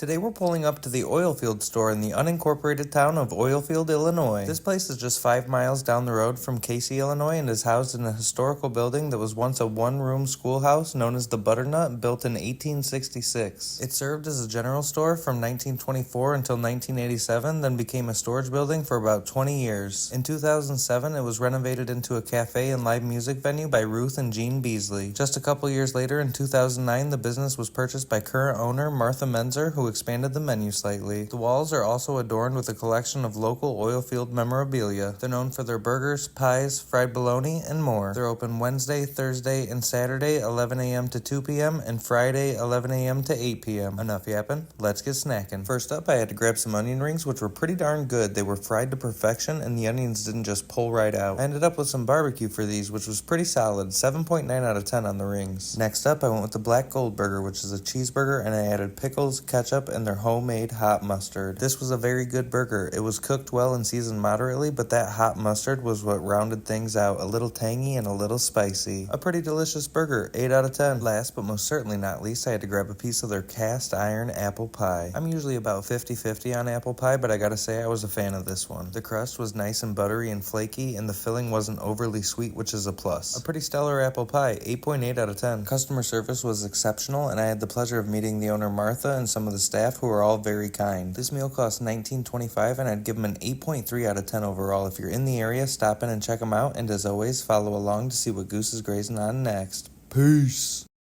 Today we're pulling up to the Oilfield Store in the unincorporated town of Oilfield, Illinois. This place is just 5 miles down the road from Casey, Illinois, and is housed in a historical building that was once a one-room schoolhouse known as the Butternut, built in 1866. It served as a general store from 1924 until 1987, then became a storage building for about 20 years. In 2007, it was renovated into a cafe and live music venue by Ruth and Jean Beasley. Just a couple years later, in 2009, the business was purchased by current owner Martha Menzer, who expanded the menu slightly. The walls are also adorned with a collection of local Oilfield memorabilia. They're known for their burgers, pies, fried bologna, and more. They're open Wednesday, Thursday, and Saturday 11 a.m. to 2 p.m. and Friday 11 a.m. to 8 p.m. Enough yapping, let's get snacking. First up, I had to grab some onion rings, which were pretty darn good. They were fried to perfection, and the onions didn't just pull right out. I ended up with some barbecue for these, which was pretty solid, 7.9 out of 10 on the rings. Next up, I went with the Black Gold Burger, which is a cheeseburger, and I added pickles, ketchup, and their homemade hot mustard. This was a very good burger. It was cooked well and seasoned moderately, but that hot mustard was what rounded things out, a little tangy and a little spicy. A pretty delicious burger, 8 out of 10. Last but most certainly not least, I had to grab a piece of their cast iron apple pie. I'm usually about 50-50 on apple pie, but I gotta say I was a fan of this one. The crust was nice and buttery and flaky, and the filling wasn't overly sweet, which is a plus. A pretty stellar apple pie, 8.8 out of 10. Customer service was exceptional, and I had the pleasure of meeting the owner Martha and some of the staff who are all very kind. This meal cost $19.25, and I'd give them an 8.3 out of 10 overall. If you're in the area, stop in and check them out, and as always, follow along to see what Goose is grazing on next. Peace!